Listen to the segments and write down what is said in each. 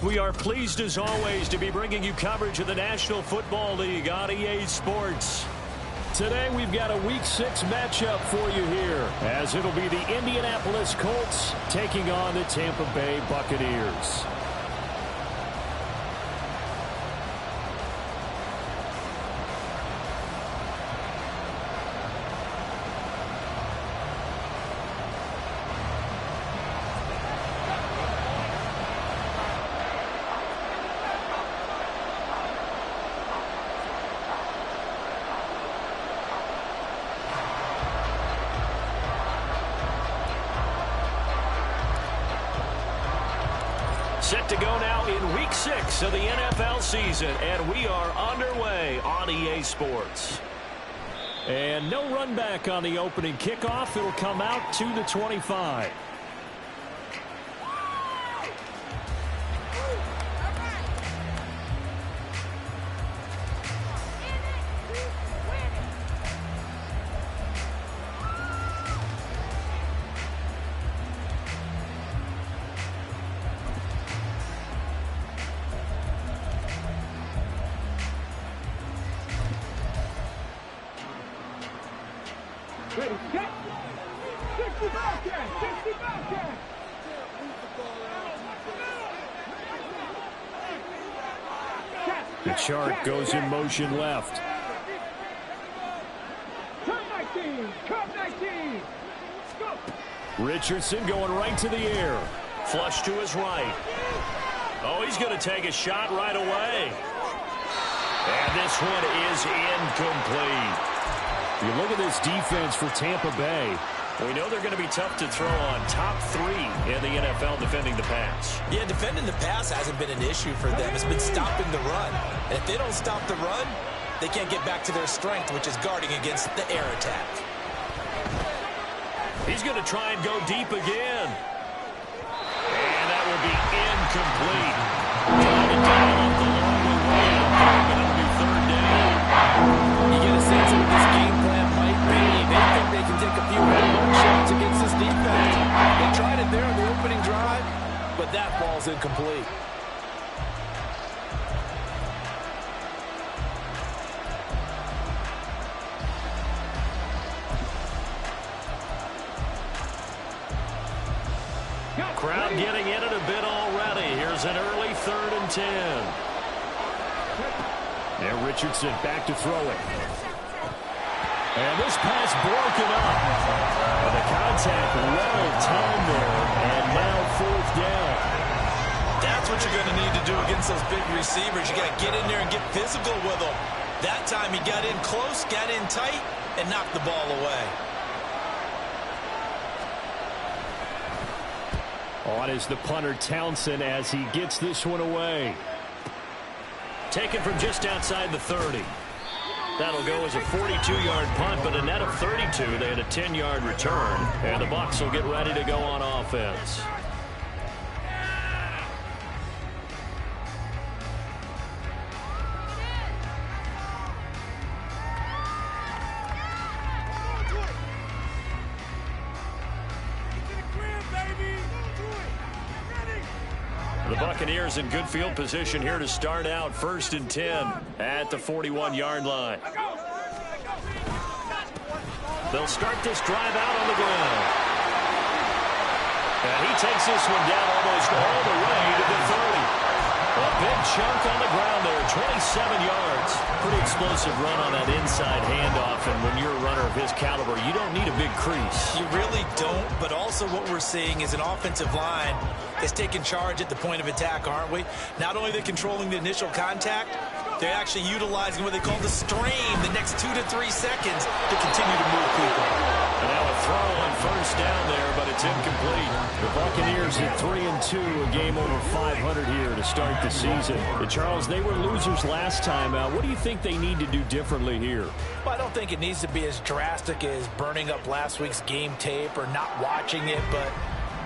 We are pleased as always to be bringing you coverage of the National Football League on EA Sports. Today we've got a Week 6 matchup for you here, as it'll be the Indianapolis Colts taking on the Tampa Bay Buccaneers. Set to go now in Week 6 of the NFL season, and we are underway on EA Sports. And no run back on the opening kickoff. It'll come out to the 25. The chart goes in motion left. Richardson going right to the air. Flush to his right. Oh, he's going to take a shot right away. And this one is incomplete. You look at this defense for Tampa Bay. We know they're going to be tough to throw on. Top 3 in the NFL defending the pass. Yeah, defending the pass hasn't been an issue for them. It's been stopping the run. And if they don't stop the run, they can't get back to their strength, which is guarding against the air attack. He's going to try and go deep again. And that will be incomplete. Trying to dial up the long way. It'll be third down. You get a sense of what this game plan might be. They think they can take a few home shots against this defense. They tried it there in the opening drive, but that ball's incomplete. Crowd getting in it a bit already. Here's an early 3rd and 10. And Richardson back to throw it. And this pass broken up. And the contact well timed there. And now 4th down. That's what you're going to need to do against those big receivers. You got to get in there and get physical with them. That time he got in close, got in tight, and knocked the ball away. On is the punter Townsend as he gets this one away. Taken from just outside the 30. That'll go as a 42-yard punt, but a net of 32. They had a 10-yard return, and the Bucs will get ready to go on offense. The Buccaneers in good field position here to start out 1st and 10 at the 41-yard line. They'll start this drive out on the ground. And he takes this one down almost all the way to the 30. A big chunk on the ground there, 27 yards. Pretty explosive run on that inside handoff, and when you're a runner of his caliber, you don't need a big crease. You really don't, but also what we're seeing is an offensive line that's taking charge at the point of attack, aren't we? Not only are they controlling the initial contact, they're actually utilizing what they call the strain the next 2 to 3 seconds to continue to move people. And now a throw on 1st down there, but it's incomplete. The Buccaneers at 3-2, a game over 500 here to start the season. And Charles, they were losers last time out. What do you think they need to do differently here? Well, I don't think it needs to be as drastic as burning up last week's game tape or not watching it, but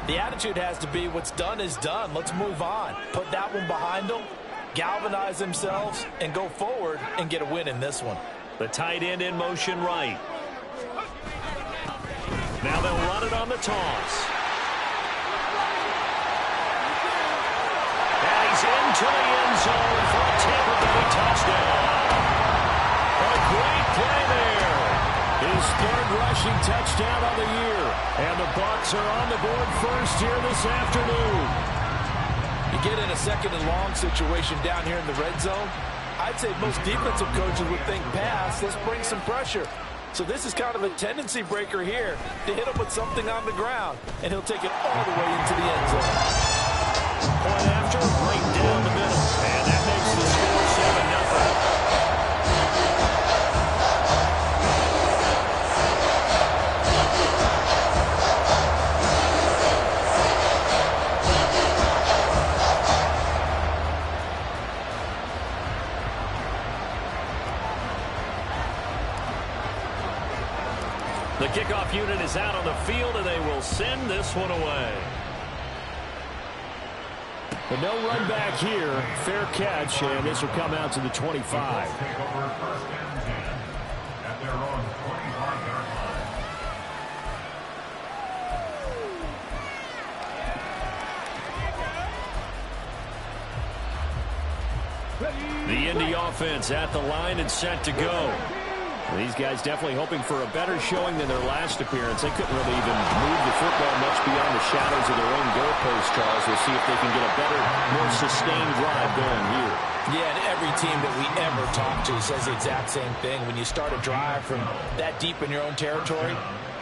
the attitude has to be what's done is done. Let's move on. Put that one behind them, galvanize themselves, and go forward and get a win in this one. The tight end in motion right. Now they'll run it on the toss. And he's into the end zone for a Tampa Bay touchdown. A great play there. His third rushing touchdown of the year. And the Bucs are on the board first here this afternoon. You get in a second and long situation down here in the red zone. I'd say most defensive coaches would think pass. Let's bring some pressure. So this is kind of a tendency breaker here to hit him with something on the ground. And he'll take it all the way into the end zone. Point after, right down the middle. And that makes the score 7-0. The kickoff unit is out on the field, and they will send this one away. But no run back here. Fair catch, and this will come out to the 25. The Indy offense at the line and set to go. These guys definitely hoping for a better showing than their last appearance. They couldn't really even move the football much beyond the shadows of their own goalpost, Charles. We'll see if they can get a better, more sustained drive going here. Yeah, and every team that we ever talk to says the exact same thing. When you start a drive from that deep in your own territory,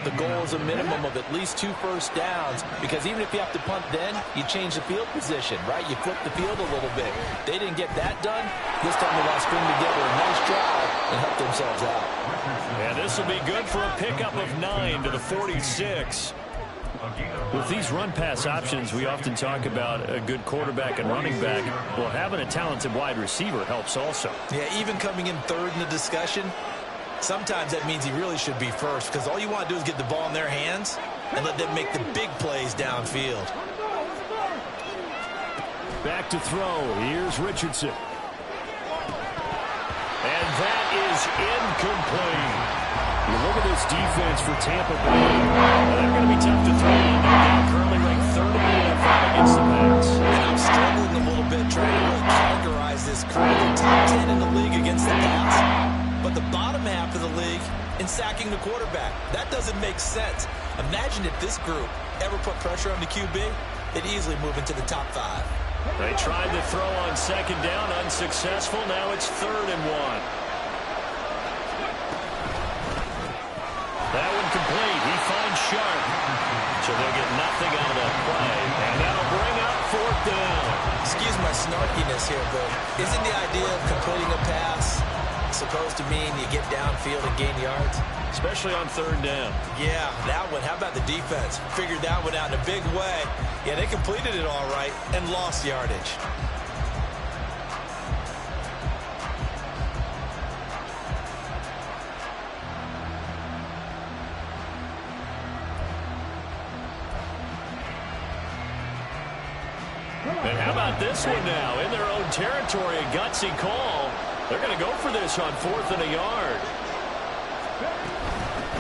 the goal is a minimum of at least 2 first downs, because even if you have to punt then, you change the field position, right? You flip the field a little bit. They didn't get that done. This time they got to string together a nice drive and help themselves out. And this will be good for a pickup of 9 to the 46. With these run-pass options, we often talk about a good quarterback and running back. Well, having a talented wide receiver helps also. Yeah, even coming in third in the discussion, sometimes that means he really should be first, because all you want to do is get the ball in their hands and let them make the big plays downfield. Back to throw. Here's Richardson. And that is incomplete. You look at this defense for Tampa Bay. They're going to be tough to throw. They're currently ranked 30 in the NFL against the pass. I'm struggling a little bit trying to really categorize this crew. They're top 10 in the league against the pass, but the bottom half of the league in sacking the quarterback. That doesn't make sense. Imagine if this group ever put pressure on the QB, they'd easily move into the top 5. They tried to throw on second down, unsuccessful. Now it's 3rd and 1. That one complete. He finds Sharp. So they'll get nothing out of that play. And that'll bring up 4th down. Excuse my snarkiness here, but isn't the idea of completing a pass supposed to mean you get downfield and gain yards? Especially on 3rd down. Yeah, that one. How about the defense? Figured that one out in a big way. Yeah, they completed it all right and lost yardage. And how about this one now? In their own territory, a gutsy call. They're going to go for this on 4th and a yard.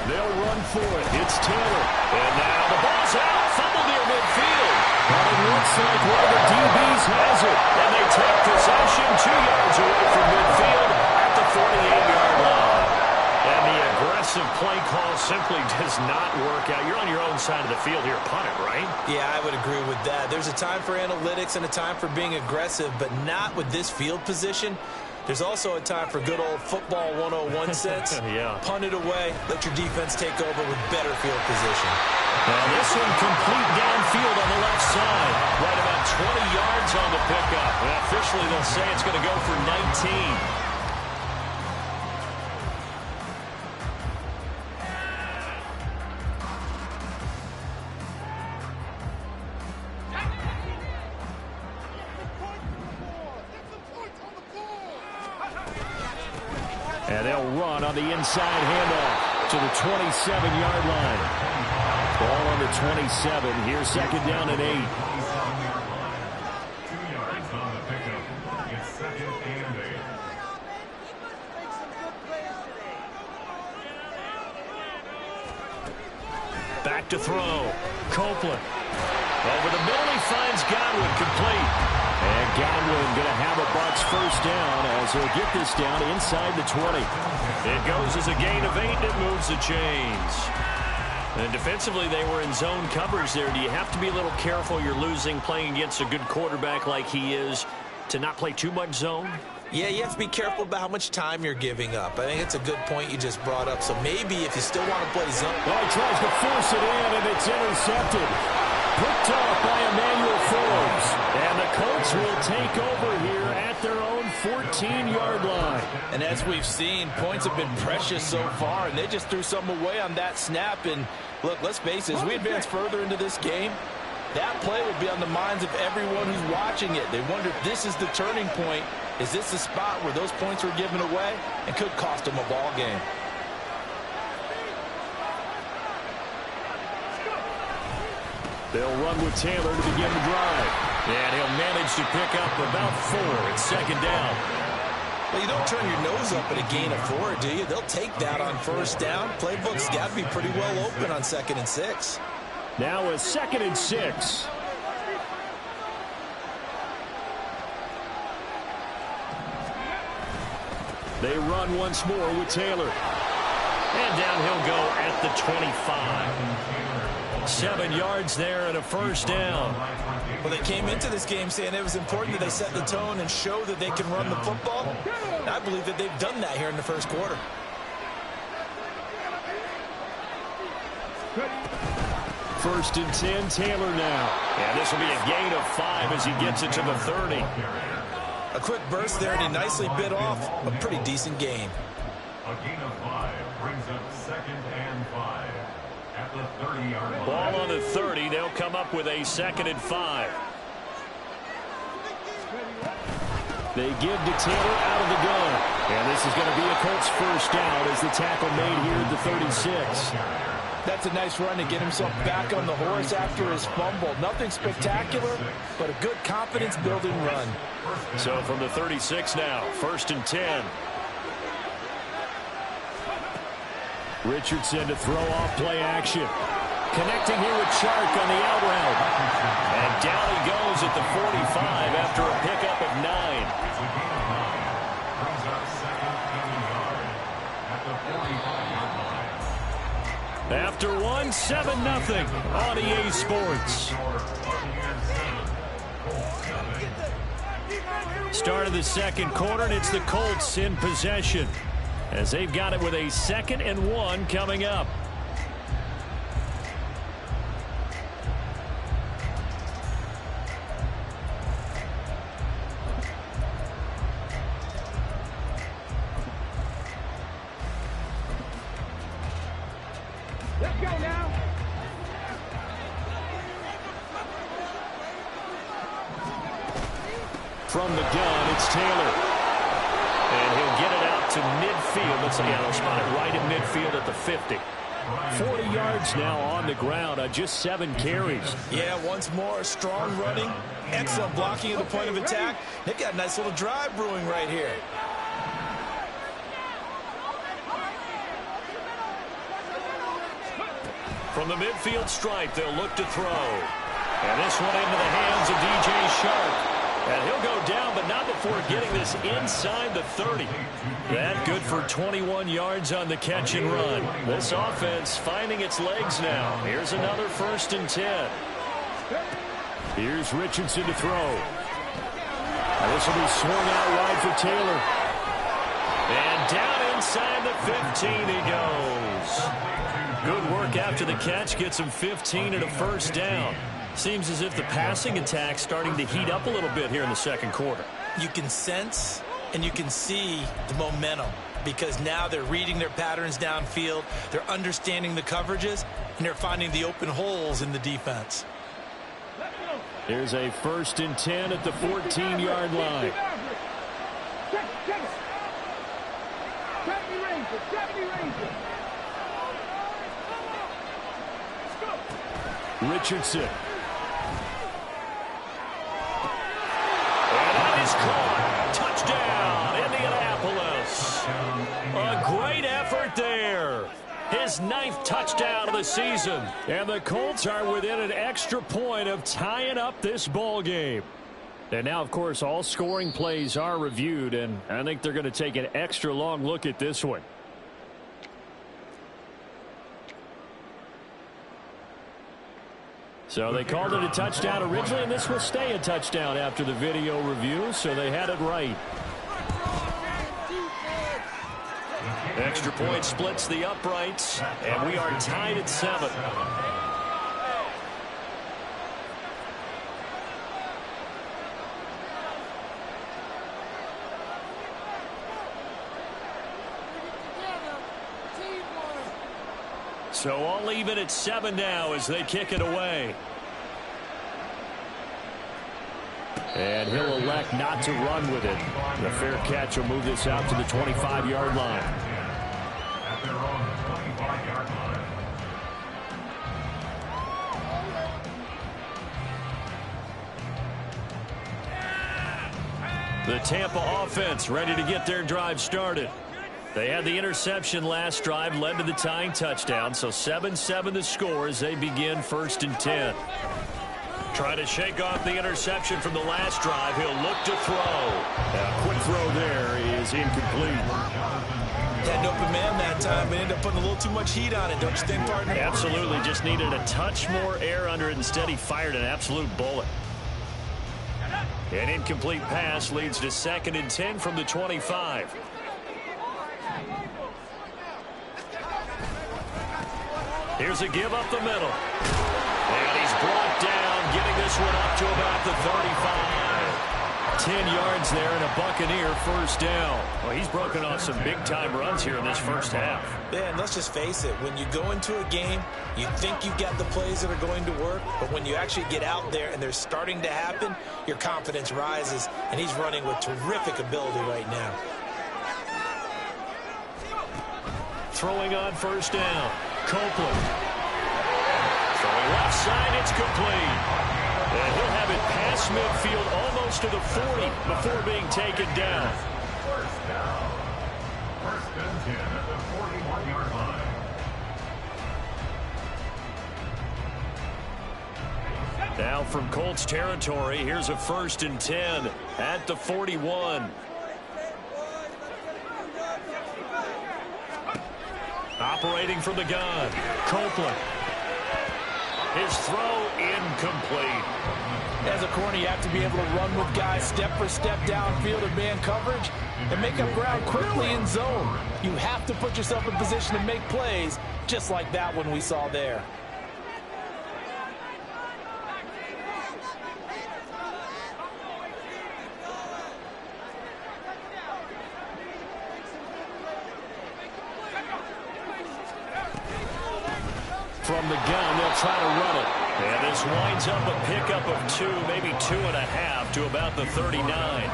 They'll run for it. It's Taylor. And now the ball's out. Fumble near midfield. But it looks like one of the DBs has it. And they take possession 2 yards away from midfield at the 48-yard line. And the aggressive play call simply does not work out. You're on your own side of the field here. Punt it, right? Yeah, I would agree with that. There's a time for analytics and a time for being aggressive, but not with this field position. There's also a time for good old football 101 sense. Yeah. Punt it away. Let your defense take over with better field position. Now this one complete downfield on the left side. Right about 20 yards on the pickup. And officially they'll say it's going to go for 19. And they'll run on the inside handoff to the 27-yard line. Ball on the 27. Here's 2nd down and 8. Back to throw. Copeland. Over the middle, he finds Godwin complete. And Godwin going to have a Bucs first down as he'll get this down inside the 20. It goes as a gain of 8, and it moves the chains. And defensively, they were in zone coverage there. Do you have to be a little careful? You're losing playing against a good quarterback like he is to not play too much zone? Yeah, you have to be careful about how much time you're giving up. I think it's a good point you just brought up. So maybe if you still want to play zone. Well, he tries to force it in, and it's intercepted. Picked off by Emmanuel Forbes. And the Colts will take over here at their own 14-yard line. And as we've seen, points have been precious so far, and they just threw some away on that snap. And look, let's face it, as we advance further into this game, that play will be on the minds of everyone who's watching it. They wonder if this is the turning point. Is this the spot where those points were given away and could cost them a ball game? They'll run with Taylor to begin the drive. And he'll manage to pick up about 4. It's second down. Well, you don't turn your nose up at a gain of 4, do you? They'll take that on first down. Playbook's got to be pretty well open on 2nd and 6. Now a 2nd and 6. They run once more with Taylor. And down he'll go at the 25. 7 yards there and a first down. Well, they came into this game saying it was important that they set the tone and show that they can run the football. And I believe that they've done that here in the first quarter. First and 10, Taylor now. And this will be a gain of 5 as he gets it to the 30. A quick burst there, and he nicely bit off a pretty decent gain. A gain of 5 brings up 2nd and 5 at the 30-yard line. Ball on the 30. They'll come up with a 2nd and 5. They give to Taylor out of the gun. And this is going to be a Colts first down as the tackle made here at the 36. That's a nice run to get himself back on the horse after his fumble. Nothing spectacular, but a good confidence-building run. So from the 36 now, 1st and 10. Richardson to throw off play action. Connecting here with Chark on the out route. And down he goes at the 45 after a pickup of 9. Brings up 2nd and yard at the 45-yard line. After 1, 7-0 on EA Sports. Start of the second quarter, and it's the Colts in possession as they've got it with a 2nd and 1 coming up. Let's go now. From the gun, it's Taylor. And he'll get it out to midfield. Let's see, they'll spot it right in midfield at the 50. 40 yards now on the ground on just 7 carries. Yeah, once more, strong running, excellent blocking at the point of attack. They've got a nice little drive brewing right here. From the midfield stripe, they'll look to throw. And this one into the hands of DJ Chark. And he'll go down, but not before getting this inside the 30. That good for 21 yards on the catch and run. This offense finding its legs now. Here's another 1st and 10. Here's Richardson to throw. And this will be swung out wide for Taylor. And down inside the 15 he goes. Good work after the catch. Gets him 15 and a first down. Seems as if the passing attack's starting to heat up a little bit here in the second quarter. You can sense and you can see the momentum because now they're reading their patterns downfield. They're understanding the coverages, and they're finding the open holes in the defense. Here's a 1st and 10 at the 14-yard line. Richardson. And that is caught. Touchdown, Indianapolis. A great effort there. His 9th touchdown of the season. And the Colts are within an extra point of tying up this ball game. And now, of course, all scoring plays are reviewed, and I think they're going to take an extra long look at this one. So they called it a touchdown originally, and this will stay a touchdown after the video review, so they had it right. Extra point splits the uprights, and we are tied at 7. So all even at 7 now as they kick it away. And he'll elect not to run with it. The fair catch will move this out to the 25-yard line. At their own 25-yard line. The Tampa offense ready to get their drive started. They had the interception last drive, led to the tying touchdown, so 7-7 the score as they begin 1st and 10. Trying to shake off the interception from the last drive. He'll look to throw. A quick throw there is incomplete. Had an open man that time, but ended up putting a little too much heat on it, don't you think, partner? Absolutely. Just needed a touch more air under it. Instead, he fired an absolute bullet. An incomplete pass leads to 2nd and 10 from the 25. Here's a give up the middle. And he's brought down, getting this one up to about the 35. 10 yards there and a Buccaneer 1st down. Well, he's broken off some big-time runs here in this first half. Yeah, and let's just face it. When you go into a game, you think you've got the plays that are going to work, but when you actually get out there and they're starting to happen, your confidence rises, and he's running with terrific ability right now. Throwing on 1st down. Copeland. Throwing left side, it's complete. And he'll have it past midfield almost to the 40 before being taken down. 1st down. 1st and 10 at the 41-yard line. Now from Colts territory, here's a 1st and 10 at the 41. Operating from the gun, Copeland. His throw incomplete. As a corner, you have to be able to run with guys step for step downfield in man coverage and make up ground quickly in zone. You have to put yourself in position to make plays, just like that one we saw there. From the gun, they'll try to run it. And this winds up a pickup of 2, maybe 2.5 to about the 39.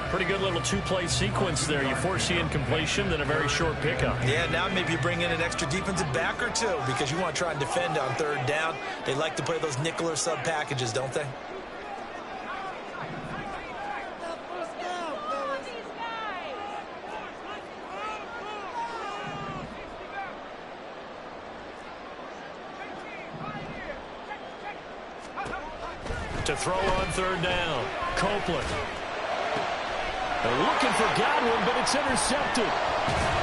Pretty good little 2-play sequence there. You force the incompletion, then a very short pickup. Yeah, now maybe you bring in an extra defensive back or 2 because you want to try and defend on 3rd down. They like to play those nickel or sub packages, don't they? To throw on 3rd down, Copeland. They're looking for Godwin, but it's intercepted.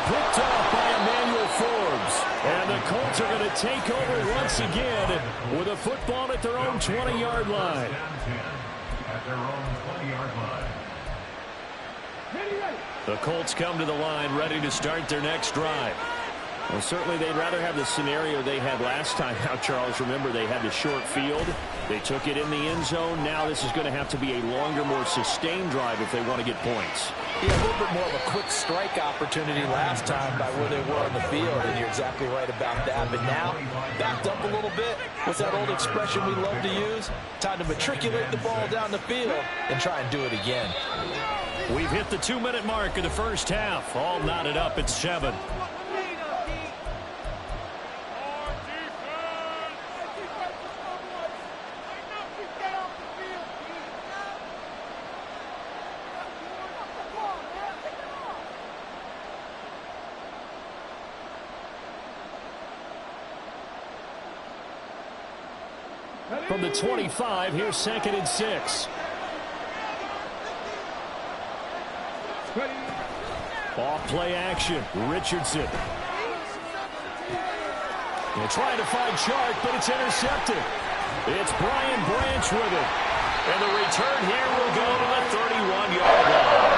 Picked off by Emmanuel Forbes. And the Colts are going to take over once again with a football at their own 20-yard line. At their own 20-yard line. The Colts come to the line ready to start their next drive. Well, certainly they'd rather have the scenario they had last time. Now, Charles, remember they had the short field. They took it in the end zone. Now this is going to have to be a longer, more sustained drive if they want to get points. Yeah, a little bit more of a quick strike opportunity last time by where they were on the field, and you're exactly right about that. But now, backed up a little bit. What's that old expression we love to use? Time to matriculate the ball down the field and try and do it again. We've hit the 2-minute mark of the first half. All knotted up at 7. From the 25, here's 2nd and 6. Off play action. Richardson. And trying to find Chark, but it's intercepted. It's Brian Branch with it. And the return here will go to the 31-yard line.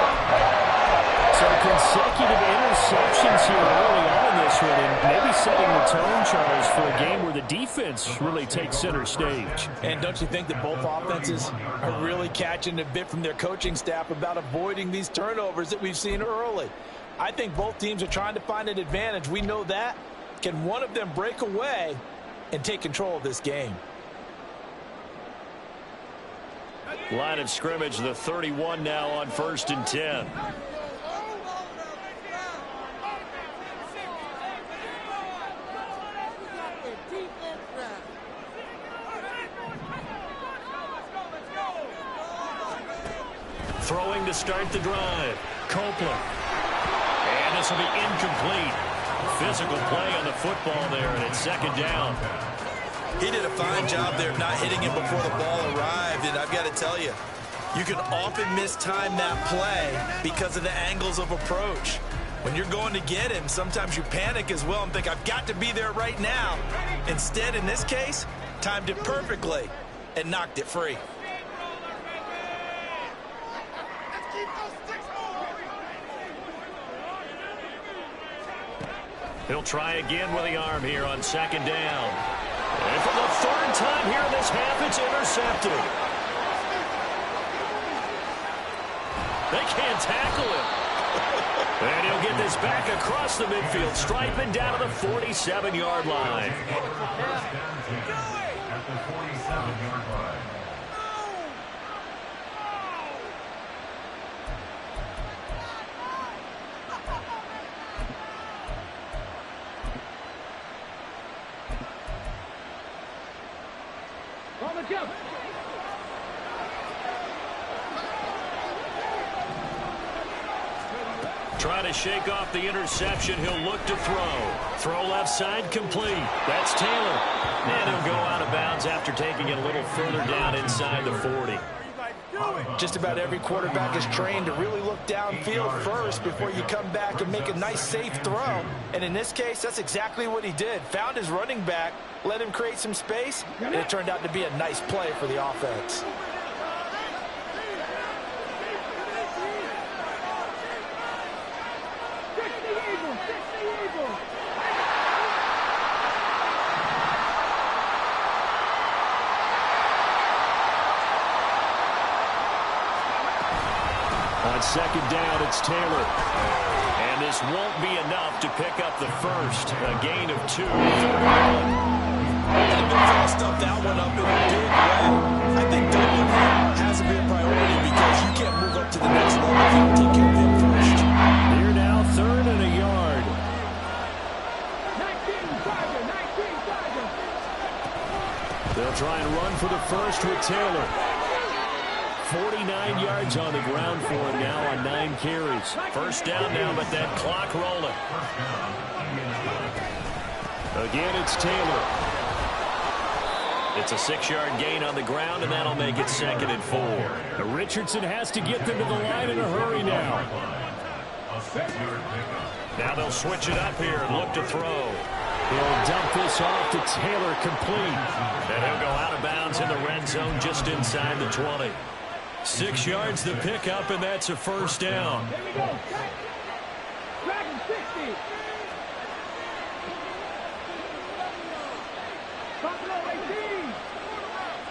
So consecutive interceptions here early on in this one, and maybe setting the tone, Charles, for a game where the defense really takes center stage. And don't you think that both offenses are really catching a bit from their coaching staff about avoiding these turnovers that we've seen early? I think both teams are trying to find an advantage. We know that. Can one of them break away and take control of this game? Line of scrimmage, the 31 now on 1st and 10. Throwing to start the drive. Copeland. And this will be incomplete. Physical play on the football there, and it's 2nd down. He did a fine job there of not hitting him before the ball arrived, and I've got to tell you, you can often mistime that play because of the angles of approach. When you're going to get him, sometimes you panic as well and think, I've got to be there right now. Instead, in this case, timed it perfectly and knocked it free. He'll try again with the arm here on 2nd down. And for the 3rd time here in this half, it's intercepted. They can't tackle him. And he'll get this back across the midfield stripe and down to the 47-yard line. At the 47-yard line. On the jump. Try to shake off the interception. He'll look to throw. Throw left side complete. That's Taylor. And he'll go out of bounds after taking it a little further down inside the 40. Just about every quarterback is trained to really look downfield first before you come back and make a nice, safe throw. And in this case, that's exactly what he did. Found his running back, let him create some space, and it turned out to be a nice play for the offense. On 2nd down, it's Taylor. And this won't be enough to pick up the first. A gain of 2. And they'll stuff that one up in a big way. I think Dublin has to be a priority because you can't move up to the next level if you don't take care of him first. Here now, 3rd and a yard. 19 Tiger, 19 Tiger. They'll try and run for the first with Taylor. 49 yards on the ground for him now on 9 carries. 1st down now, but that clock rolling. Again, it's Taylor. It's a 6-yard gain on the ground, and that'll make it 2nd and 4. Richardson has to get them to the line in a hurry now. Now they'll switch it up here and look to throw. He'll dump this off to Taylor, complete. And he'll go out of bounds in the red zone just inside the 20. 6 yards the pickup, and that's a 1st down. Here we go. Dragon 60. Buffalo 18.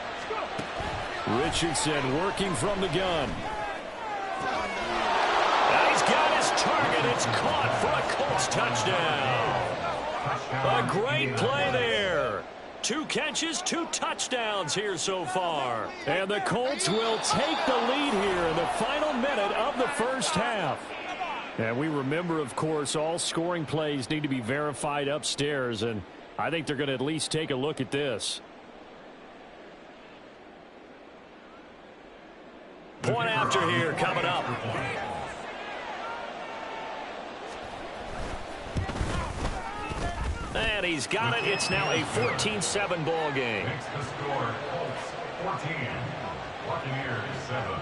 Let's go. Richardson working from the gun. Now he's got his target. It's caught for a Colts touchdown. A great play there. 2 catches, 2 touchdowns here so far. And the Colts will take the lead here in the final minute of the first half. And we remember, of course, all scoring plays need to be verified upstairs, and I think they're going to at least take a look at this. Point after here coming up. And he's got it. It's now a 14-7 ball game. Makes the score Colts 14, Buccaneers 7.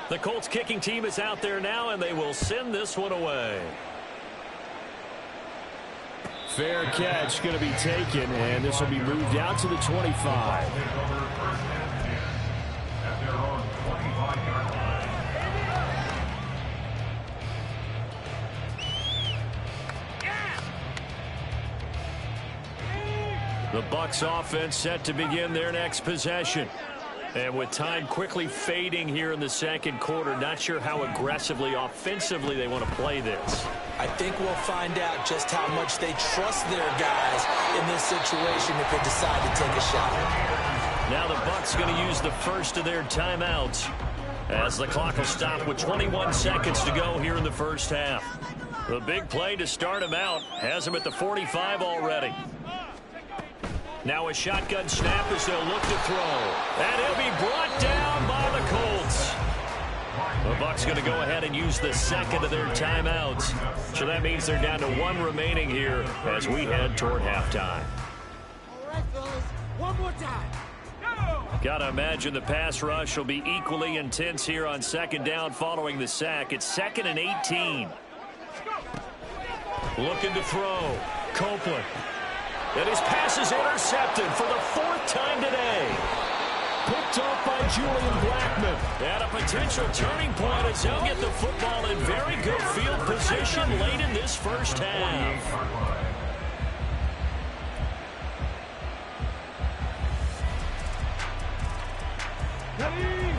The Colts kicking team is out there now, and they will send this one away. Fair catch going to be taken, and this will be moved out to the 25. The Bucs offense set to begin their next possession. And with time quickly fading here in the second quarter, not sure how aggressively, offensively they want to play this. I think we'll find out just how much they trust their guys in this situation if they decide to take a shot. Now the Bucs going to use the first of their timeouts as the clock will stop with 21 seconds to go here in the first half. The big play to start him out has him at the 45 already. Now a shotgun snap as they'll look to throw. And he'll be brought down by the Colts. The Bucs going to go ahead and use the second of their timeouts. So that means they're down to one remaining here as we head toward halftime. All right, fellas. One more time. Got to imagine the pass rush will be equally intense here on second down following the sack. It's 2nd and 18. Looking to throw. Copeland. And his pass is intercepted for the 4th time today. Picked off by Julian Blackmon. And a potential turning point as he'll get the football in very good field position late in this first half. Ready?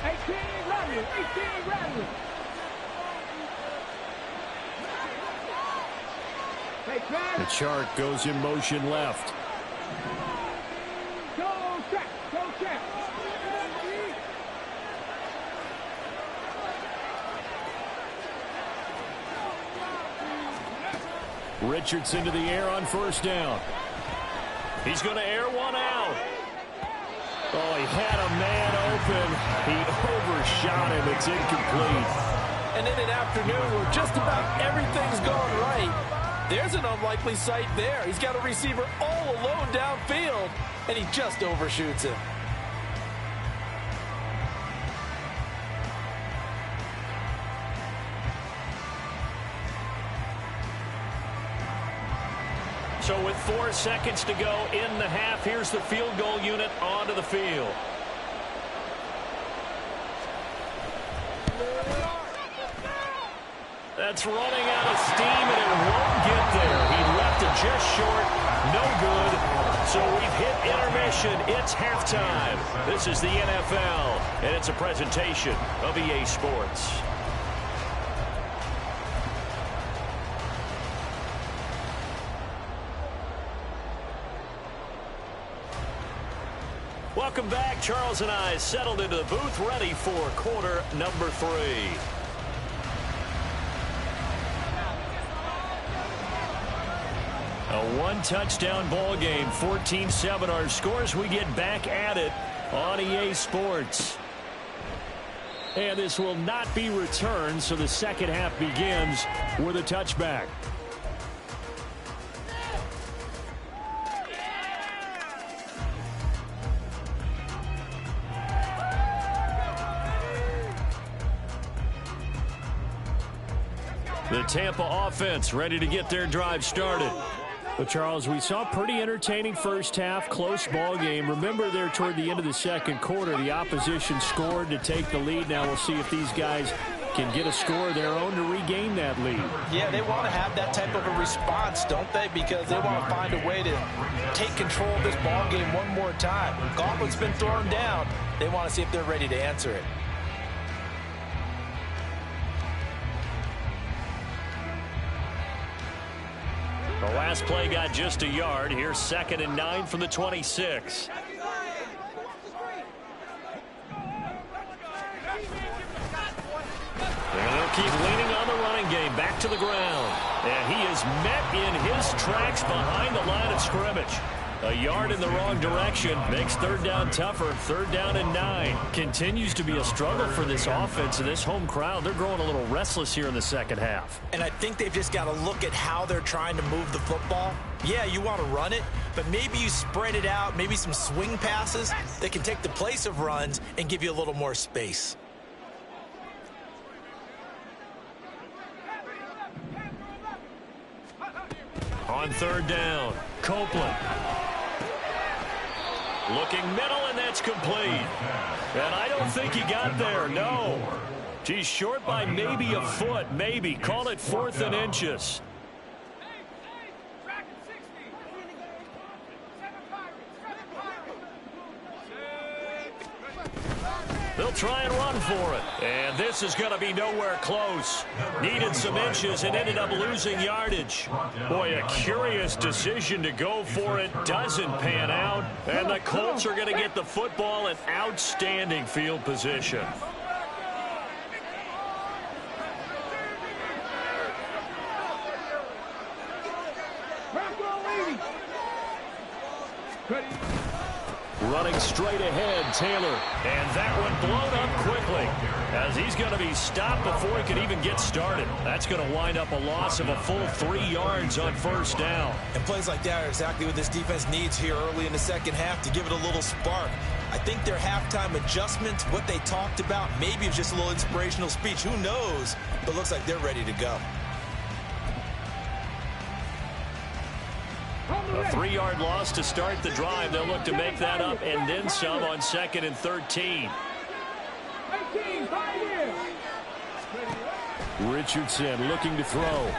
18 Radley. 18 Radley. The chart goes in motion left. Go check. Go check. Richardson to the air on first down. He's going to air one out. Oh, he had a man open. He overshot him. It's incomplete. And in an afternoon where just about everything's going right, there's an unlikely sight there. He's got a receiver all alone downfield, and he just overshoots him. So with 4 seconds to go in the half, here's the field goal unit onto the field. That's running out of steam, and it won't get there. He left it just short. No good. So we've hit intermission. It's halftime. This is the NFL, and it's a presentation of EA Sports. Welcome back. Charles and I settled into the booth, ready for quarter number 3. A one-touchdown ball game, 14-7 our scores. We get back at it on EA Sports. And this will not be returned, so the second half begins with a touchback. The Tampa offense ready to get their drive started. Well, Charles, we saw a pretty entertaining first half, close ball game. Remember there toward the end of the second quarter, the opposition scored to take the lead. Now we'll see if these guys can get a score of their own to regain that lead. Yeah, they want to have that type of a response, don't they? Because they want to find a way to take control of this ball game one more time. Gauntlet's been thrown down. They want to see if they're ready to answer it. The last play got just a yard. Here's 2nd and 9 from the 26. And they'll keep leaning on the running game. Back to the ground. And he is met in his tracks behind the line of scrimmage. A yard in the wrong direction makes third down tougher. 3rd down and 9. Continues to be a struggle for this offense and this home crowd. They're growing a little restless here in the second half. And I think they've just got to look at how they're trying to move the football. Yeah, you want to run it, but maybe you spread it out, maybe some swing passes that can take the place of runs and give you a little more space. On third down, Copeland. Looking middle, and that's complete. And I don't think he got there, no. He's short by maybe a foot, maybe. Call it 4th and inches. They'll try and run for it. And this is going to be nowhere close. Needed some inches and ended up losing yardage. Boy, a curious decision to go for it. Doesn't pan out. And the Colts are going to get the football in outstanding field position. Running straight ahead, Taylor. And that one blown up quickly as he's going to be stopped before he can even get started. That's going to wind up a loss of a full 3 yards on first down. And plays like that are exactly what this defense needs here early in the second half to give it a little spark. I think their halftime adjustments, what they talked about, maybe it was just a little inspirational speech. Who knows? But looks like they're ready to go. A 3-yard loss to start the drive. They'll look to make that up and then some on 2nd and 13. Richardson looking to throw.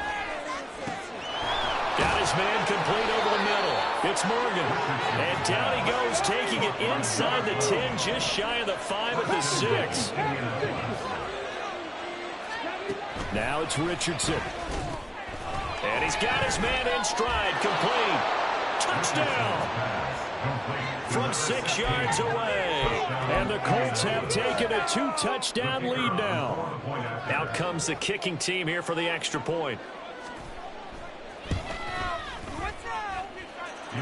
Got his man complete over the middle. It's Morgan. And down he goes, taking it inside the 10, just shy of the 5 at the 6. Now it's Richardson. And he's got his man in stride, complete. Touchdown! From 6 yards away. And the Colts have taken a 2-touchdown lead now. Out comes the kicking team here for the extra point.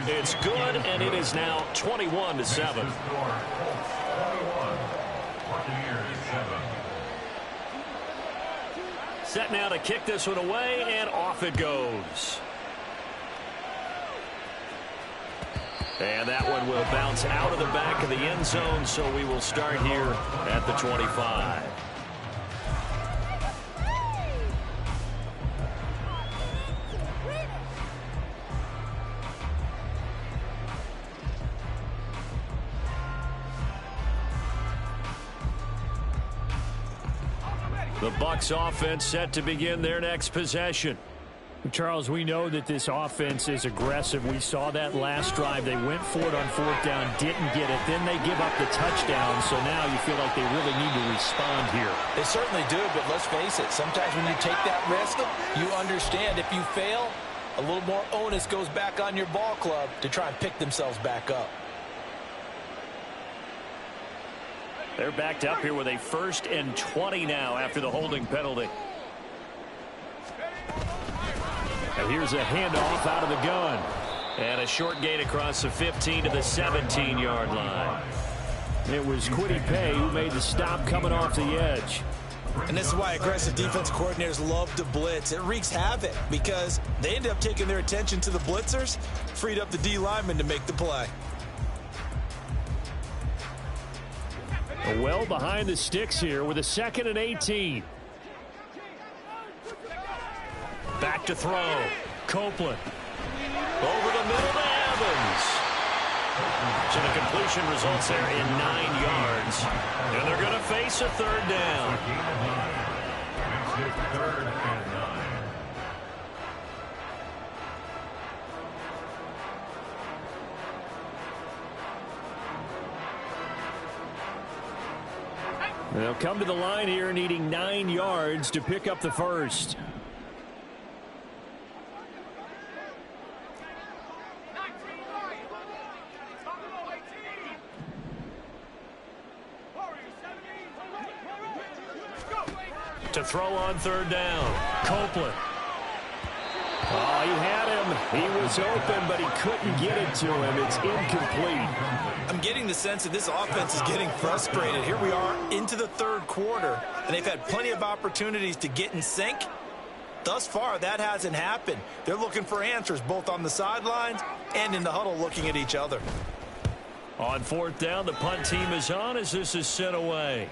It's good, and it is now 21-7. Set now to kick this one away, and off it goes. And that one will bounce out of the back of the end zone, so we will start here at the 25. The Bucs offense set to begin their next possession. Charles, we know that this offense is aggressive. We saw that last drive. They went for it on 4th down, didn't get it. Then they give up the touchdown, so now you feel like they really need to respond here. They certainly do, but let's face it. Sometimes when you take that risk, you understand if you fail, a little more onus goes back on your ball club to try and pick themselves back up. They're backed up here with a 1st and 20 now after the holding penalty. And here's a handoff out of the gun. And a short gain across the 15 to the 17-yard line. It was Kwity Paye who made the stop coming off the edge. And this is why aggressive defense coordinators love to blitz. It wreaks havoc because they end up taking their attention to the blitzers, freed up the D lineman to make the play. Well behind the sticks here with a 2nd and 18. Back to throw. Copeland. Over the middle to Evans. So the completion results there in 9 yards. And they're going to face a 3rd down. Third and 9. They'll come to the line here needing 9 yards to pick up the first. To throw on 3rd down. Copeland. Oh, he had him. He was open, but he couldn't get it to him. It's incomplete. I'm getting the sense that this offense is getting frustrated. Here we are into the 3rd quarter, and they've had plenty of opportunities to get in sync, Thus far, that hasn't happened. They're looking for answers both on the sidelines and in the huddle looking at each other. On fourth down, the punt team is on as this is sent away.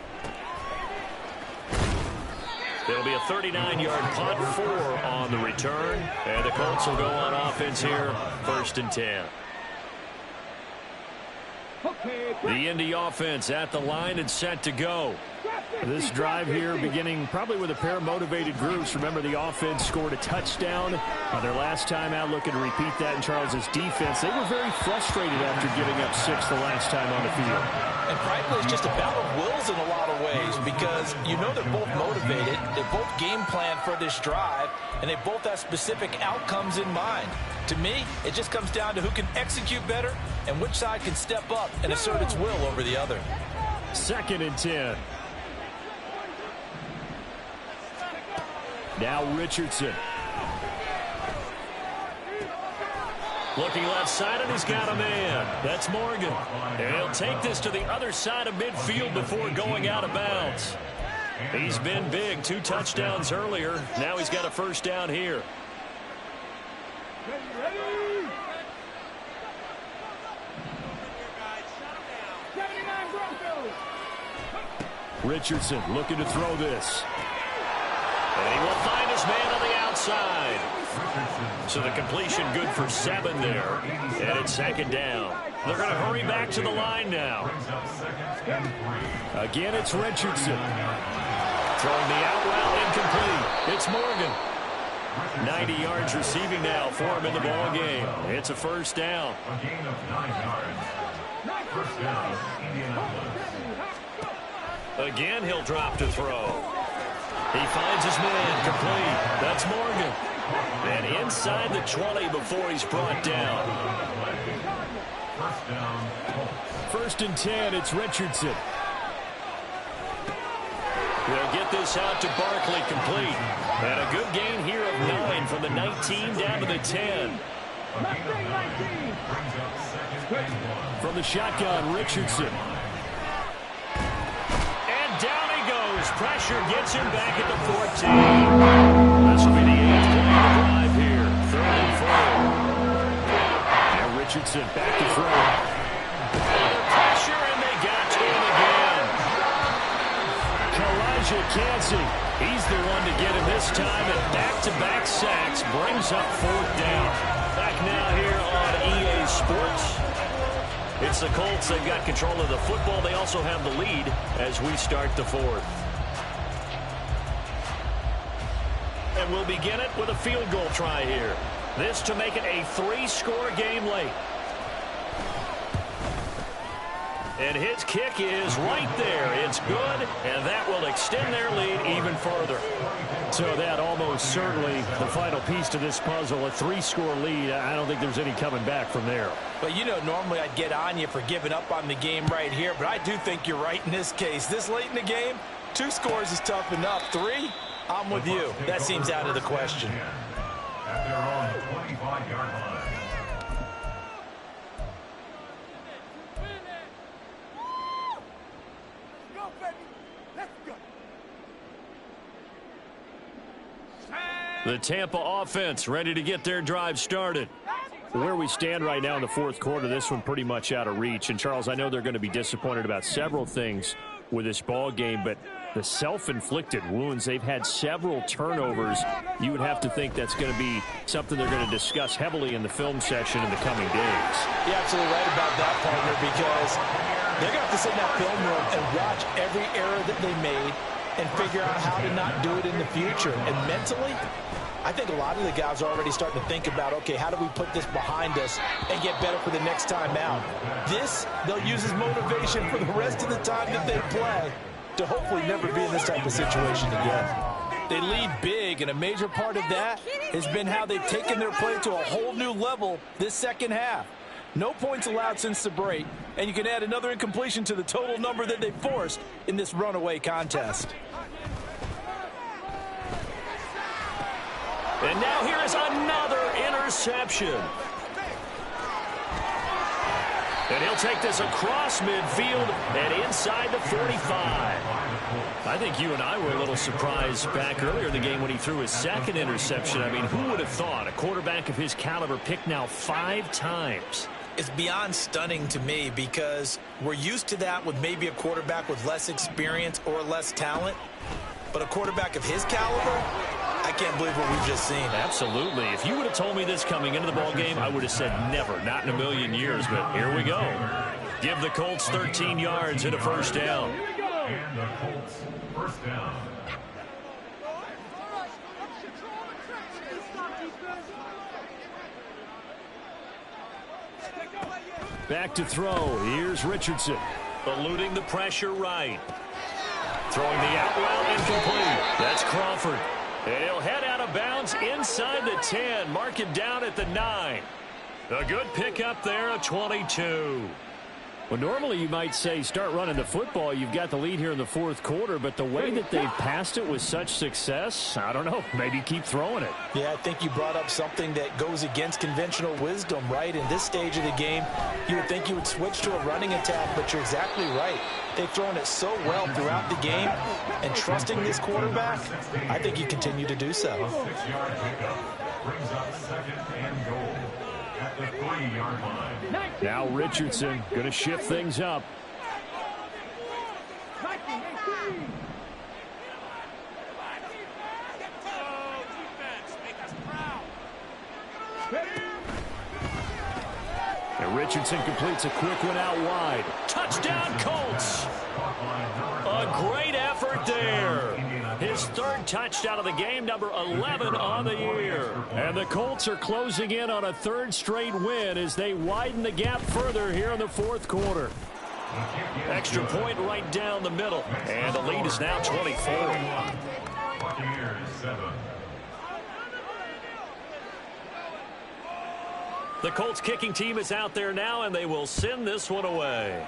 It'll be a 39-yard punt, 4 on the return. And the Colts will go on offense here, 1st and 10. The Indy offense at the line and set to go. This drive here beginning probably with a pair of motivated groups. Remember, the offense scored a touchdown on their last time out, looking to repeat that in Charles's defense. They were very frustrated after giving up 6 the last time on the field. And frankly, it's just a battle of wills in a lot of ways because you know they're both motivated. They both game plan for this drive, and they both have specific outcomes in mind. To me, it just comes down to who can execute better and which side can step up and assert its will over the other. 2nd and 10. Now Richardson. Looking left side, and he's got a man. That's Morgan. And he'll take this to the other side of midfield before going out of bounds. He's been big. 2 touchdowns earlier. Now he's got a first down here. Richardson looking to throw this. And he will find his man on the outside. So the completion good for 7 there. And it's 2nd down. They're going to hurry back to the line now. Again, it's Richardson. Throwing the out route incomplete. It's Morgan. 90 yards receiving now for him in the ball game. It's a first down. A gain of 9 yards. First down, Indianapolis. Again, he'll drop to throw. He finds his man complete. That's Morgan. And inside the 20 before he's brought down. First down, Colts. 1st and 10, it's Richardson. They'll get this out to Barkley complete. And a good gain here of 9 from the 19 down to the 10. From the shotgun, Richardson. Pressure gets him back at the 14. This will be the 8th play of the drive here. 3rd and 4. Now Richardson back to throw. Pressure, and they got to him again. Elijah Cansey. He's the one to get him this time, and back-to-back sacks brings up 4th down. Back now here on EA Sports. It's the Colts. They've got control of the football. They also have the lead as we start the 4th. And we'll begin it with a field goal try here. This to make it a 3-score game late. And his kick is right there. It's good, and that will extend their lead even further. So that almost certainly the final piece to this puzzle, a 3-score lead. I don't think there's any coming back from there. But, you know, normally I'd get on you for giving up on the game right here, but I do think you're right in this case. This late in the game, 2 scores is tough enough. 3, I'm with you. That seems out of the question. At their own 25-yard line. The Tampa offense ready to get their drive started. Where we stand right now in the 4th quarter, this one pretty much out of reach. And, Charles, I know they're going to be disappointed about several things with this ball game, but the self-inflicted wounds, they've had several turnovers. You would have to think that's going to be something they're going to discuss heavily in the film session in the coming days. You're absolutely right about that, partner, because they're going to have to sit in that film room and watch every error that they made and figure out how to not do it in the future. And mentally, I think a lot of the guys are already starting to think about, okay, how do we put this behind us and get better for the next time out? This, they'll use as motivation for the rest of the time that they play to hopefully never be in this type of situation again. They lead big, and a major part of that has been how they've taken their play to a whole new level this second half. No points allowed since the break, and you can add another incompletion to the total number that they forced in this runaway contest. And now here is another interception. And he'll take this across midfield and inside the 45. I think you and I were a little surprised back earlier in the game when he threw his second interception. I mean, who would have thought a quarterback of his caliber picked now 5 times? It's beyond stunning to me because we're used to that with maybe a quarterback with less experience or less talent. But a quarterback of his caliber, I can't believe what we've just seen. Absolutely. If you would have told me this coming into the ball game, I would have said never, not in a million years. But here we go. Give the Colts 13 yards and a first down. And the Colts first down. Back to throw. Here's Richardson. Eluding the pressure right. Throwing the out route incomplete. That's Crawford. And he'll head out of bounds inside the 10. Mark it down at the 9. A good pickup there, a 22. Well, normally you might say start running the football. You've got the lead here in the fourth quarter, but the way that they've passed it with such success, I don't know, maybe keep throwing it. Yeah, I think you brought up something that goes against conventional wisdom, right? In this stage of the game, you would think you would switch to a running attack, but you're exactly right. They've thrown it so well throughout the game, and trusting this quarterback, I think you continue to do so. 6-yard pickup brings up 2nd and goal at the 3-yard line. Now Richardson going to shift things up. And Richardson completes a quick one out wide. Touchdown, Colts. A great effort there. His 3rd touchdown of the game, number 11 on the year. And the Colts are closing in on a 3rd straight win as they widen the gap further here in the fourth quarter. Extra point right down the middle. And the lead is now 24. Buccaneers 7. The Colts kicking team is out there now, and they will send this one away.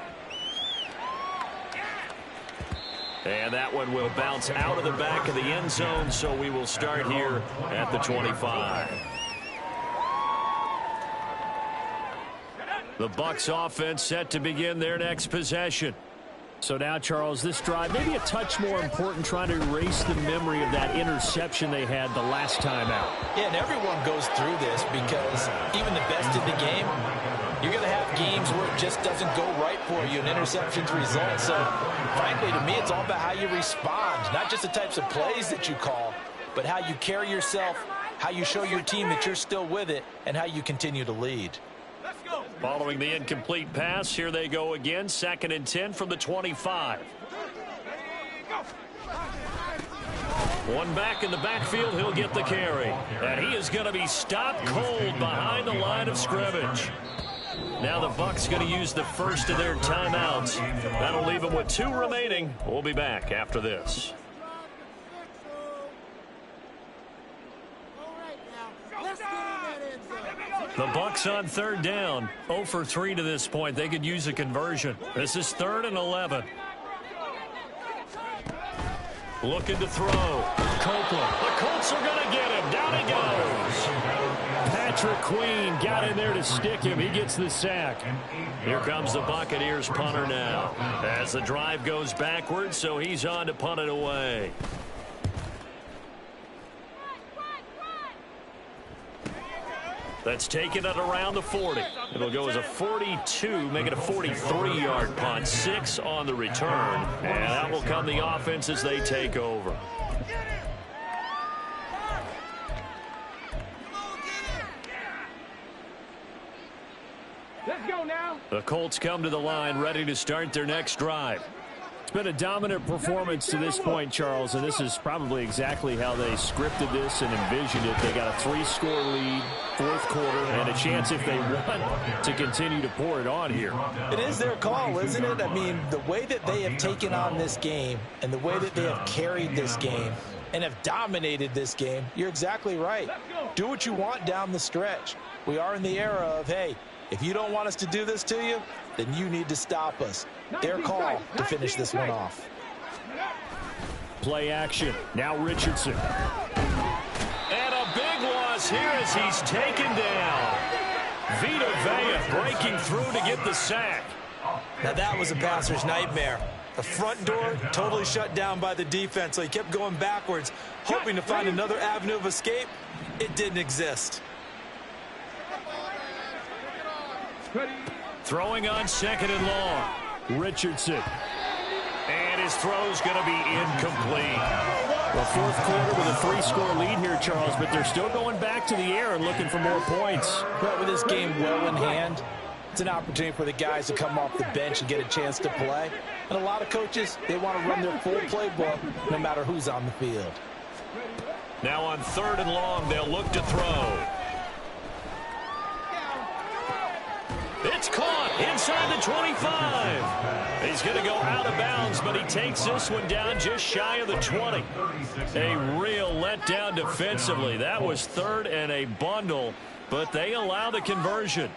And that one will bounce out of the back of the end zone, so we will start here at the 25. The Bucs offense set to begin their next possession. So now, Charles, this drive maybe a touch more important, trying to erase the memory of that interception they had the last time out. Yeah, and everyone goes through this because even the best in the game, you're going to have games where it just doesn't go right for you, and interceptions result. So, frankly, to me, it's all about how you respond, not just the types of plays that you call, but how you carry yourself, how you show your team that you're still with it, and how you continue to lead. Following the incomplete pass, here they go again. 2nd and 10 from the 25. One back in the backfield, he'll get the carry. And he is going to be stopped cold behind the line of scrimmage. Now the Bucs going to use the first of their timeouts. That'll leave them with 2 remaining. We'll be back after this. The Bucs on 3rd down. 0 for 3 to this point. They could use a conversion. This is 3rd and 11. Looking to throw. Copeland. The Colts are going to get him. Down he goes. Patrick Queen got in there to stick him. He gets the sack. Here comes the Buccaneers punter now. As the drive goes backwards, so he's on to punt it away. That's taken at around the 40. It'll go as a 42, make it a 43-yard punt. 6 on the return. And that will come the offense as they take over. Let's go now. The Colts come to the line ready to start their next drive. It's been a dominant performance to this point, Charles, and this is probably exactly how they scripted this and envisioned it. They got a 3-score lead, fourth quarter, and a chance if they want to continue to pour it on here. It is their call, isn't it? I mean, the way that they have taken on this game and the way that they have carried this game and have dominated this game, you're exactly right. Do what you want down the stretch. We are in the era of, hey, if you don't want us to do this to you, then you need to stop us. Their call to finish this one off. Play action. Now Richardson. And a big loss here as he's taken down. Vita Vea breaking through to get the sack. Now that was a passer's nightmare. The front door totally shut down by the defense, so he kept going backwards, hoping to find another avenue of escape. It didn't exist. Throwing on 2nd and long. Richardson. And his throw's going to be incomplete. Well, fourth quarter with a 3-score lead here, Charles, but they're still going back to the air and looking for more points. But with this game well in hand, it's an opportunity for the guys to come off the bench and get a chance to play. And a lot of coaches, they want to run their full playbook no matter who's on the field. Now on 3rd and long, they'll look to throw. It's caught inside the 25. He's going to go out of bounds, but he takes this one down just shy of the 20. A real letdown defensively. That was 3rd and a bundle, but they allow the conversion.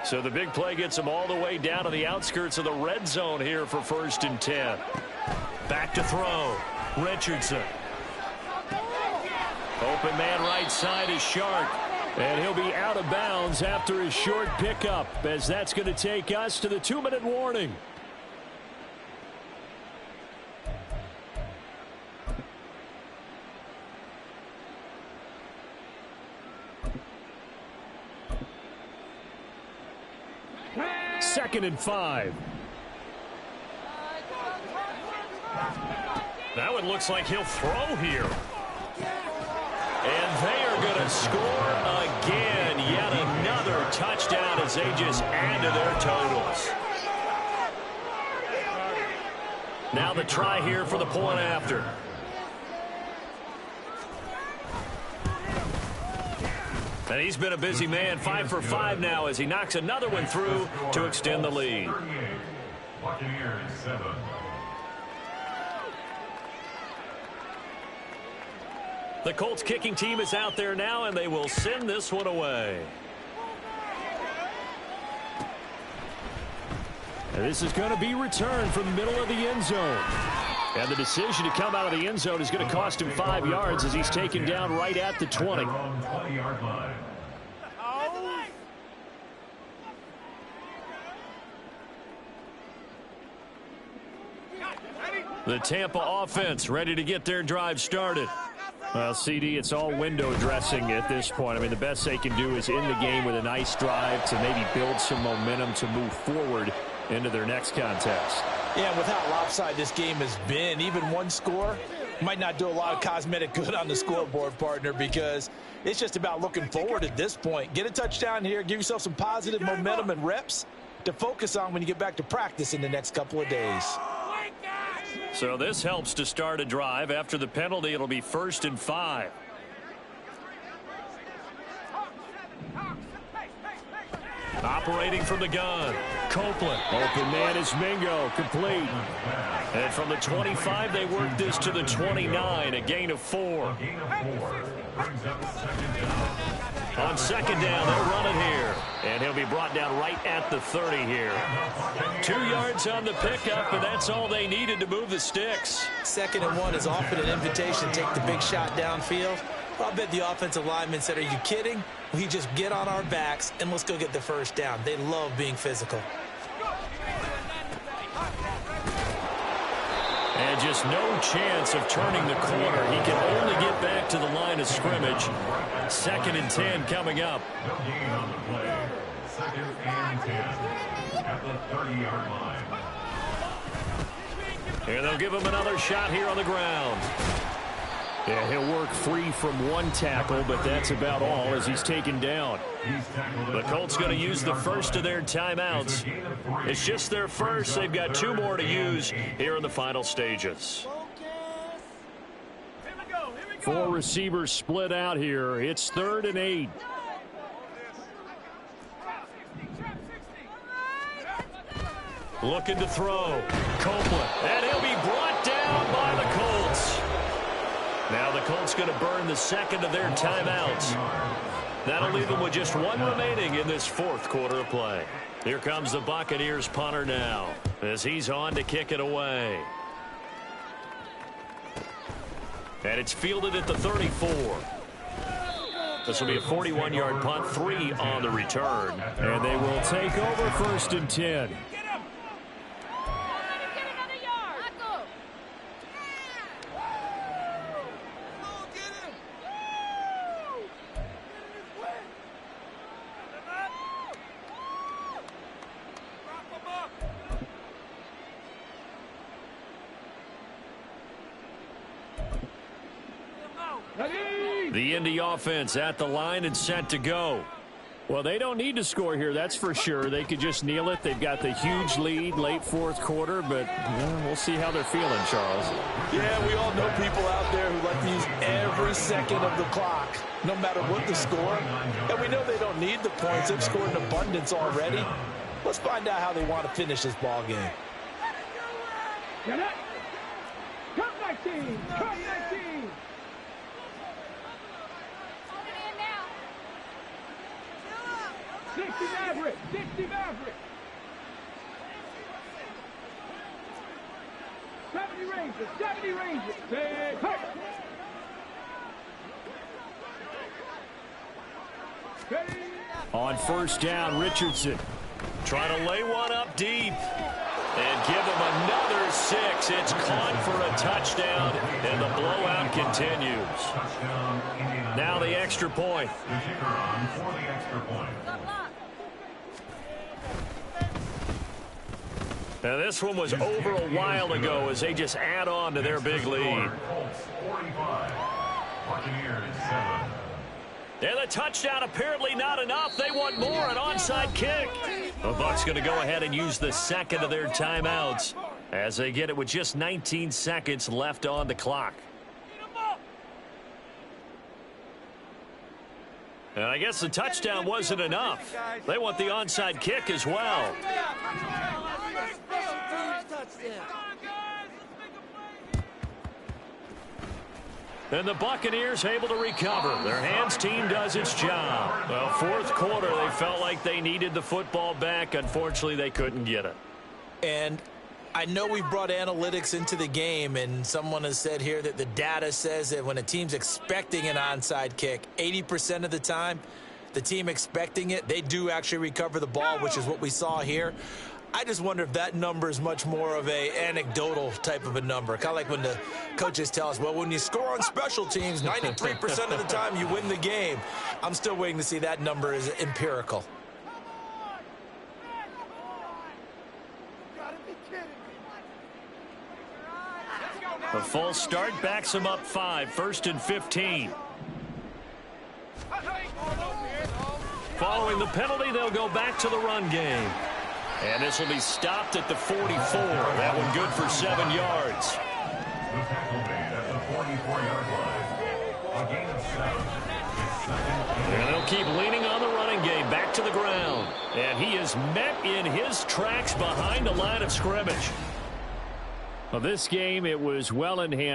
So the big play gets him all the way down to the outskirts of the red zone here for 1st and 10. Back to throw. Richardson. Open man right side is Shark. And he'll be out of bounds after his short pickup, as that's going to take us to the 2-minute warning. Second and 5. That one looks like he'll throw here. And they are going to score again. Yet another touchdown as they just add to their totals. Now the try here for the point after. And he's been a busy man, 5 for 5 now as he knocks another one through to extend the lead. Buccaneers 7. The Colts kicking team is out there now, and they will send this one away. And this is going to be returned from the middle of the end zone. And the decision to come out of the end zone is going to cost him 5 yards as he's taken down right at the 20. 20-yard line. The Tampa offense ready to get their drive started. Well, CD, it's all window dressing at this point. I mean, the best they can do is end the game with a nice drive to maybe build some momentum to move forward into their next contest. Yeah, with how lopsided this game has been, even one score might not do a lot of cosmetic good on the scoreboard, partner, because it's just about looking forward at this point. Get a touchdown here, give yourself some positive momentum and reps to focus on when you get back to practice in the next couple of days. So this helps to start a drive. After the penalty, it'll be 1st and 5. Operating from the gun, Copeland. Open man is Mingo, complete. And from the 25, they work this to the 29, a gain of 4. Brings up 2nd down. On 2nd down, they'll run it here. And he'll be brought down right at the 30 here. 2 yards on the pickup, and that's all they needed to move the sticks. 2nd and 1 is often an invitation to take the big shot downfield. Well, I bet the offensive lineman said, are you kidding? We just get on our backs and let's go get the 1st down. They love being physical. And just no chance of turning the corner. He can only get back to the line of scrimmage. 2nd and 10 coming up. No gain on the play. 2nd and 10 at the 30-yard line. And they'll give him another shot here on the ground. Yeah, he'll work free from one tackle, but that's about all as he's taken down. The Colts going to use the first of their timeouts. It's just their first. They've got 2 more to use here in the final stages. 4 receivers split out here. It's 3rd and 8. Looking to throw. Copeland. And he'll be brought down by the Colts. Now the Colts going to burn the 2nd of their timeouts. That'll leave them with just 1 remaining in this 4th quarter of play. Here comes the Buccaneers punter now as he's on to kick it away. And it's fielded at the 34. This will be a 41-yard punt, 3 on the return. And they will take over 1st and 10. The Indy offense at the line and set to go. Well, they don't need to score here, that's for sure. They could just kneel it. They've got the huge lead late 4th quarter, but we'll see how they're feeling, Charles. Yeah, we all know people out there who like to use every second of the clock, no matter what the score. And we know they don't need the points. They've scored in abundance already. Let's find out how they want to finish this ball game. Come 19! Come 19! 60 Maverick! 60 Maverick! 70 Rangers! 70 Rangers! Hey, hey. On 1st down, Richardson. Trying to lay one up deep. And give him another 6. It's caught for a touchdown, and the blowout continues. Now the extra point. The kicker on for the extra point. Now this one was over a while ago as they just add on to their big lead. Colts 45, Buccaneers 7. And the touchdown apparently not enough. They want more, an onside kick. The Bucs going to go ahead and use the second of their timeouts as they get it with just 19 seconds left on the clock. And I guess the touchdown wasn't enough. They want the onside kick as well. And the Buccaneers able to recover. Their hands team does its job. Well, 4th quarter, they felt like they needed the football back. Unfortunately, they couldn't get it. And I know we brought analytics into the game, and someone has said here that the data says that when a team's expecting an onside kick, 80% of the time, the team expecting it, they do actually recover the ball, which is what we saw here. I just wonder if that number is much more of a anecdotal type of a number. Kind of like when the coaches tell us, well, when you score on special teams, 93% of the time you win the game. I'm still waiting to see that number is empirical. A false start backs them up 5, 1st and 15. Following the penalty, they'll go back to the run game. And this will be stopped at the 44. That one good for 7 yards. The tackle made at the 44-yard line. A gain of 7. And they'll keep leaning on the running game back to the ground. And he is met in his tracks behind the line of scrimmage. Well, this game, it was well in hand.